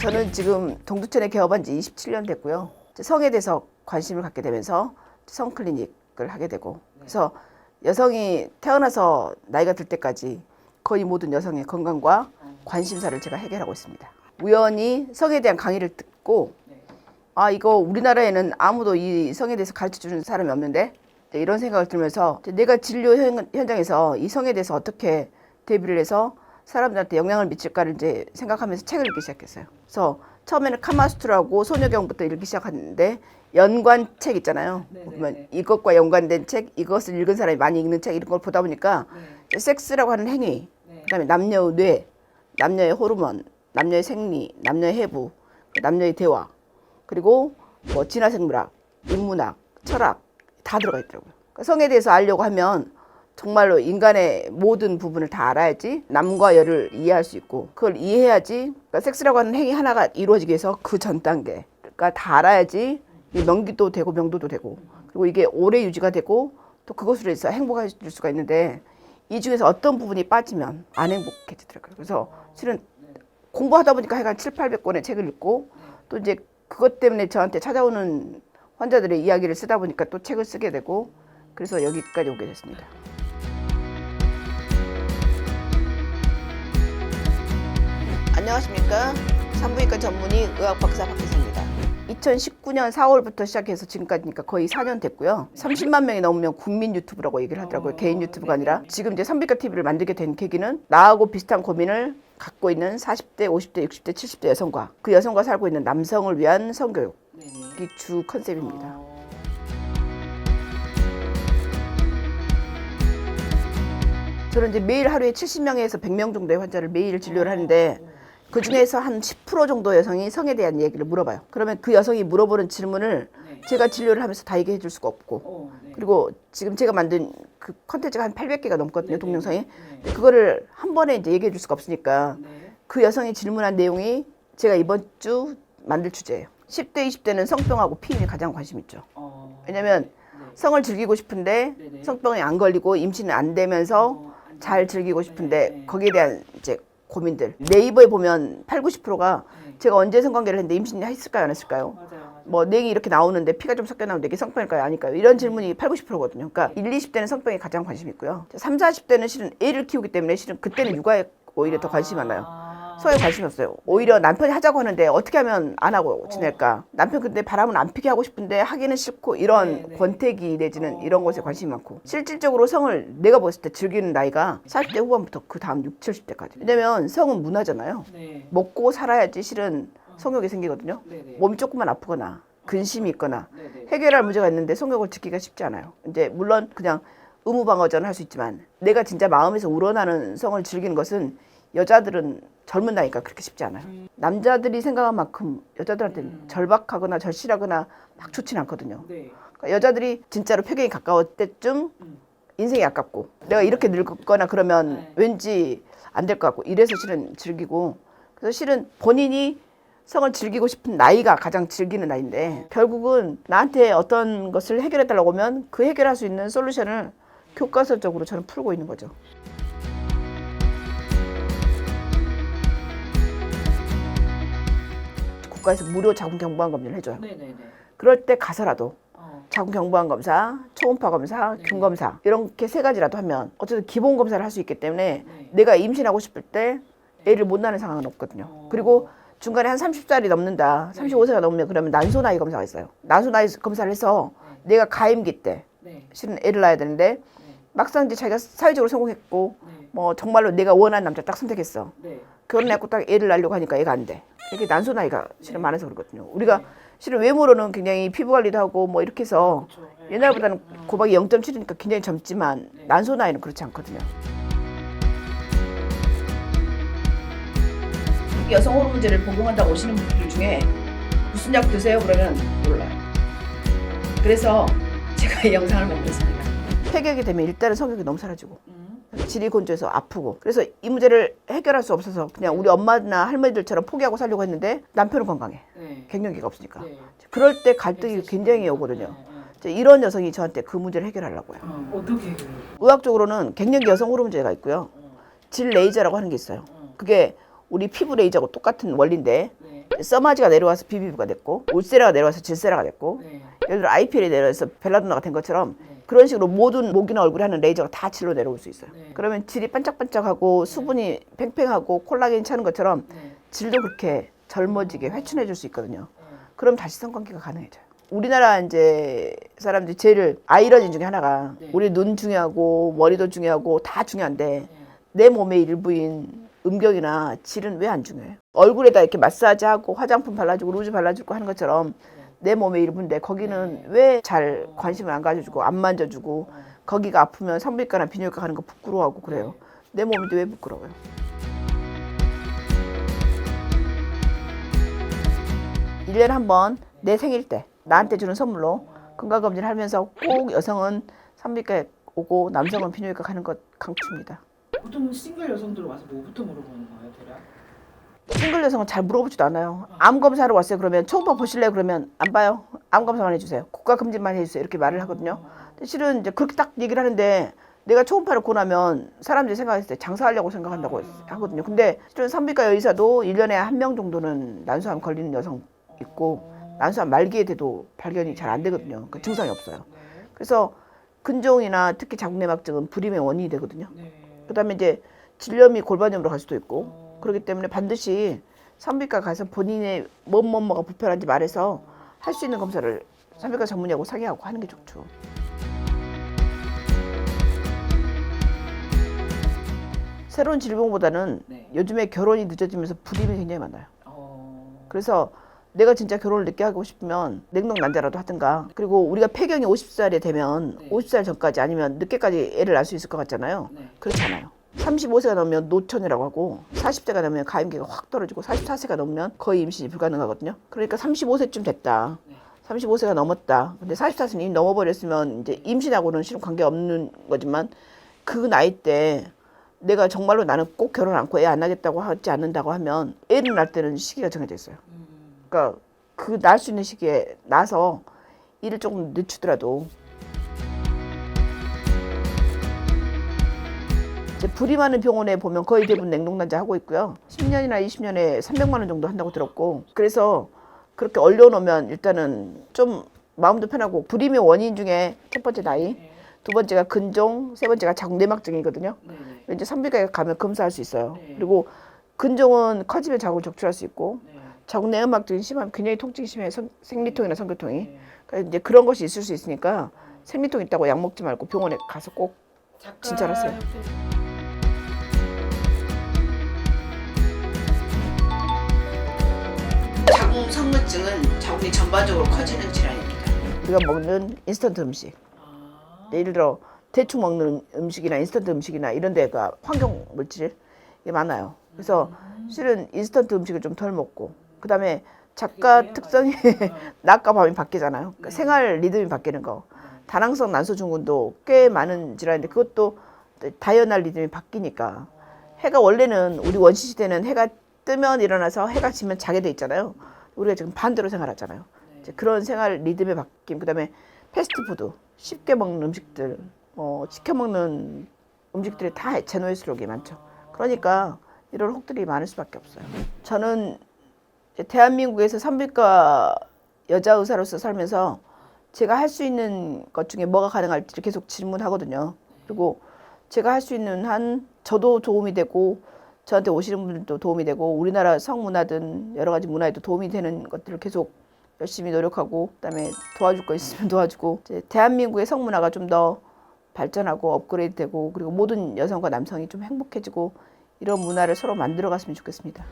저는 지금 동두천에 개업한 지 27년 됐고요. 성에 대해서 관심을 갖게 되면서 성 클리닉을 하게 되고, 그래서 여성이 태어나서 나이가 들 때까지 거의 모든 여성의 건강과 관심사를 제가 해결하고 있습니다. 우연히 성에 대한 강의를 듣고, 아, 이거 우리나라에는 아무도 이 성에 대해서 가르쳐 주는 사람이 없는데, 이런 생각을 들면서 내가 진료 현장에서 이 성에 대해서 어떻게 대비를 해서 사람들한테 영향을 미칠까를 이제 생각하면서 책을 읽기 시작했어요. 그래서 처음에는 카마수트라고 소녀경부터 읽기 시작하는데, 연관책 있잖아요. 보면 이것과 연관된 책, 이것을 읽은 사람이 많이 읽는 책, 이런 걸 보다 보니까 섹스라고 하는 행위, 그다음에 남녀의 뇌, 남녀의 호르몬, 남녀의 생리, 남녀의 해부, 남녀의 대화, 그리고 뭐 진화생물학, 인문학, 철학 다 들어가 있더라고요. 그러니까 성에 대해서 알려고 하면 정말로 인간의 모든 부분을 다 알아야지 남과 여를 이해할 수 있고, 그걸 이해해야지, 그러니까 섹스라고 하는 행위 하나가 이루어지기 위해서 그 전 단계, 그러니까 다 알아야지 명기도 되고 명도도 되고, 그리고 이게 오래 유지가 되고 또 그것으로 해서 행복해질 수가 있는데, 이 중에서 어떤 부분이 빠지면 안 행복해지더라고요. 그래서 실은 공부하다 보니까 하여간 700~800권의 책을 읽고, 또 이제 그것 때문에 저한테 찾아오는 환자들의 이야기를 쓰다 보니까 또 책을 쓰게 되고, 그래서 여기까지 오게 됐습니다. 안녕하십니까. 산부인과 전문의 의학박사 박혜사입니다. 2019년 4월부터 시작해서 지금까지니까 거의 4년 됐고요. 30만 명이 넘으면 국민 유튜브라고 얘기를 하더라고요. 개인 유튜브가 아니라. 지금 이제 산부인과 TV를 만들게 된 계기는 나하고 비슷한 고민을 갖고 있는 40대, 50대, 60대, 70대 여성과 그 여성과 살고 있는 남성을 위한 성교육이 주 컨셉입니다. 저는 이제 매일 하루에 70명에서 100명 정도의 환자를 매일 진료를 하는데, 그 중에서 한 10% 정도 여성이 성에 대한 얘기를 물어봐요. 그러면 그 여성이 물어보는 질문을 제가 진료를 하면서 다 얘기해 줄 수가 없고, 그리고 지금 제가 만든 그 컨텐츠가 한 800개가 넘거든요, 동영상이. 그거를 한 번에 이제 얘기해 줄 수가 없으니까 그 여성이 질문한 내용이 제가 이번 주 만들 주제예요. 10대, 20대는 성병하고 피임에 가장 관심 있죠. 왜냐면 성을 즐기고 싶은데 성병이 안 걸리고 임신은 안 되면서 잘 즐기고 싶은데 거기에 대한 이제 고민들. 네이버에 보면 80~90%가 제가 언제 성관계를 했는데 임신이 했을까요, 안 했을까요? 뭐 냉이 이렇게 나오는데 피가 좀 섞여 나오는데 이게 성병일까요, 아닐까요? 이런 질문이 80~90%거든요. 그러니까 1~20대는 성병에 가장 관심이 있고요. 30~40대는 실은 애를 키우기 때문에 실은 그때는 육아에 오히려 더 관심이 많아요. 성에 관심이 없어요. 오히려 남편이 하자고 하는데 어떻게 하면 안 하고 지낼까? 남편 근데 바람은 안 피게 하고 싶은데 하기는 싫고, 이런 권태기 내지는 이런 것에 관심이 많고, 실질적으로 성을 내가 봤을 때 즐기는 나이가 40대 후반부터 그 다음 60~70대까지. 왜냐면 성은 문화잖아요. 먹고 살아야지 실은 성욕이 생기거든요. 몸이 조금만 아프거나 근심이 있거나 해결할 문제가 있는데 성욕을 지키기가 쉽지 않아요. 이제 물론 그냥 의무방어전을 할 수 있지만, 내가 진짜 마음에서 우러나는 성을 즐기는 것은 여자들은 젊은 나이가 그렇게 쉽지 않아요. 남자들이 생각한 만큼 여자들한테는 절박하거나 절실하거나 막 좋진 않거든요. 그러니까 여자들이 진짜로 폐경이 가까울 때쯤 인생이 아깝고, 내가 이렇게 늙거나 그러면 왠지 안 될 것 같고, 이래서 실은 즐기고, 그래서 실은 본인이 성을 즐기고 싶은 나이가 가장 즐기는 나이인데, 결국은 나한테 어떤 것을 해결해 달라고 하면 그 해결할 수 있는 솔루션을 교과서적으로 저는 풀고 있는 거죠. 국가에서 무료 자궁경부암 검진을 해줘요. 그럴 때 가서라도 자궁경부암 검사, 초음파 검사, 균검사 이렇게 세 가지라도 하면 어쨌든 기본 검사를 할 수 있기 때문에 내가 임신하고 싶을 때 애를 못 낳는 상황은 없거든요. 그리고 중간에 한 30살이 넘는다, 35세가 넘으면 그러면 난소나이 검사가 있어요. 난소나이 검사를 해서 내가 가임기 때 실은 애를 낳아야 되는데, 막상 이제 자기가 사회적으로 성공했고 뭐 정말로 내가 원하는 남자 딱 선택했어. 결혼했고 딱 애를 낳으려고 하니까 애가 안 돼. 이게 난소 나이가 실은 많아서 그렇거든요. 우리가 실은 외모로는 굉장히 피부 관리도 하고 뭐 이렇게 해서 옛날보다는 고박이 0.7이니까 굉장히 젊지만 난소 나이는 그렇지 않거든요. 여성 호르몬제를 복용한다고 오시는 분들 중에 무슨 약 드세요? 그러면 몰라요. 그래서 제가 이 영상을 만들었습니다. 폐경이 되면 일단은 성욕이 너무 사라지고 질이 건조해서 아프고, 그래서 이 문제를 해결할 수 없어서 그냥 우리 엄마나 할머니들처럼 포기하고 살려고 했는데 남편은 건강해. 갱년기가 없으니까. 그럴 때 갈등이 굉장히 오거든요. 이런 여성이 저한테 그 문제를 해결하려고요. 어떻게? 의학적으로는 갱년기 여성 호르몬제가 있고요. 질 레이저라고 하는 게 있어요. 그게 우리 피부 레이저하고 똑같은 원리인데 써마지가 내려와서 비비브가 됐고, 울세라가 내려와서 질세라가 됐고, 네. 예를 들어 IPL이 내려와서 벨라도나가 된 것처럼 네. 그런 식으로 모든 목이나 얼굴에 하는 레이저가 다 질로 내려올 수 있어요. 네. 그러면 질이 반짝반짝하고 수분이 팽팽하고 콜라겐이 차는 것처럼 네. 질도 그렇게 젊어지게 회춘해 줄 수 있거든요. 네. 그럼 다시 성관계가 가능해져요. 우리나라 이제 사람들이 제일 아이러진 중에 하나가 네. 우리 눈 중요하고 머리도 중요하고 다 중요한데 네. 내 몸의 일부인 음경이나 질은 왜 안 중요해요? 얼굴에다 이렇게 마사지하고 화장품 발라주고 루즈 발라주고 하는 것처럼 내 몸의 일부인데 거기는 왜 잘 관심을 안 가져주고 안 만져주고 거기가 아프면 산부인과나 비뇨기과 가는 거 부끄러워하고 그래요. 내 몸인데 왜 부끄러워요? 일년에 한 번 내 생일 때 나한테 주는 선물로 건강검진을 하면서 꼭 여성은 산부인과에 오고 남성은 비뇨기과 가는 것 강추입니다. 보통 싱글 여성들 와서 뭐부터 물어보는 거예요, 대략? 싱글 여성은 잘 물어보지도 않아요. 암 검사하러 왔어요. 그러면 초음파 보실래요? 그러면 안 봐요. 암 검사만 해주세요. 국가 검진만 해주세요. 이렇게 말을 하거든요. 근데 실은 이제 그렇게 딱 얘기를 하는데 내가 초음파를 보고 나면 사람들이 생각했을 때 장사하려고 생각한다고 하거든요. 근데 실은 산부인과 의사도 1년에 한 명 정도는 난소암 걸리는 여성 있고 난소암 말기에 돼도 발견이 잘 안 되거든요. 그러니까 증상이 없어요. 그래서 근종이나 특히 자궁내막증은 불임의 원인이 되거든요. 그다음에 이제 질염이 골반염으로 갈 수도 있고 그렇기 때문에 반드시 산부인과 가서 본인의 뭐가 불편한지 말해서 할 수 있는 검사를 산부인과 전문의하고 상의하고 하는 게 좋죠. 새로운 질병보다는 요즘에 결혼이 늦어지면서 불임이 굉장히 많아요. 그래서 내가 진짜 결혼을 늦게 하고 싶으면 냉동 난자라도 하든가. 그리고 우리가 폐경이 50살이 되면 50살 전까지 아니면 늦게까지 애를 낳을 수 있을 것 같잖아요. 그렇지 않아요. 35세가 넘으면 노천이라고 하고 40세가 넘으면 가임기가 확 떨어지고 44세가 넘으면 거의 임신이 불가능하거든요. 그러니까 35세쯤 됐다. 35세가 넘었다. 근데 44세는 이미 넘어버렸으면 이제 임신하고는 실은 관계없는 거지만 그 나이 때 내가 정말로 나는 꼭 결혼 않고 애 안 하겠다고 하지 않는다고 하면 애를 낳을 때는 시기가 정해져 있어요. 그러니까 그 낳을 수 있는 시기에 나서 일을 조금 늦추더라도 이제 불임하는 병원에 보면 거의 대부분 냉동난자 하고 있고요. 10년이나 20년에 300만 원 정도 한다고 들었고 그래서 그렇게 얼려놓으면 일단은 좀 마음도 편하고 불임의 원인 중에 첫 번째 나이, 두 번째가 근종, 세 번째가 자궁내막증이거든요. 이제 산부인과에 가면 검사할 수 있어요. 그리고 근종은 커지면 자궁을 적출할 수 있고 자궁내막증이 심하면 굉장히 통증이 심해요. 생리통이나 성교통이. 그러니까 이제 그런 것이 있을 수 있으니까 생리통 있다고 약 먹지 말고 병원에 가서 꼭 진찰하세요. 자궁 성근증은 자궁이 전반적으로 커지는 질환입니다. 우리가 먹는 인스턴트 음식, 예를 들어 대충 먹는 음식이나 인스턴트 음식이나 이런 데가 환경 물질이 많아요. 그래서 실은 인스턴트 음식을 좀 덜 먹고 그다음에 작가 특성이 낮과 밤이 바뀌잖아요. 그러니까 생활 리듬이 바뀌는 거. 다낭성 난소증후군도 꽤 많은 질환인데 그것도 다이어날 리듬이 바뀌니까 해가 원래는 우리 원시 시대는 해가 뜨면 일어나서 해가 지면 자게 돼 있잖아요. 우리가 지금 반대로 생활하잖아요. 이제 그런 생활 리듬의 바뀜, 그다음에 패스트푸드, 쉽게 먹는 음식들, 시켜 먹는 음식들이 다 제노일수록이 많죠. 그러니까 이런 혹들이 많을 수밖에 없어요. 저는 대한민국에서 산부인과 여자 의사로서 살면서 제가 할 수 있는 것 중에 뭐가 가능할지 계속 질문하거든요. 그리고 제가 할 수 있는 한 저도 도움이 되고 저한테 오시는 분들도 도움이 되고 우리나라 성문화든 여러 가지 문화에도 도움이 되는 것들을 계속 열심히 노력하고 그다음에 도와줄 거 있으면 도와주고 이제 대한민국의 성문화가 좀 더 발전하고 업그레이드되고 그리고 모든 여성과 남성이 좀 행복해지고 이런 문화를 서로 만들어 갔으면 좋겠습니다.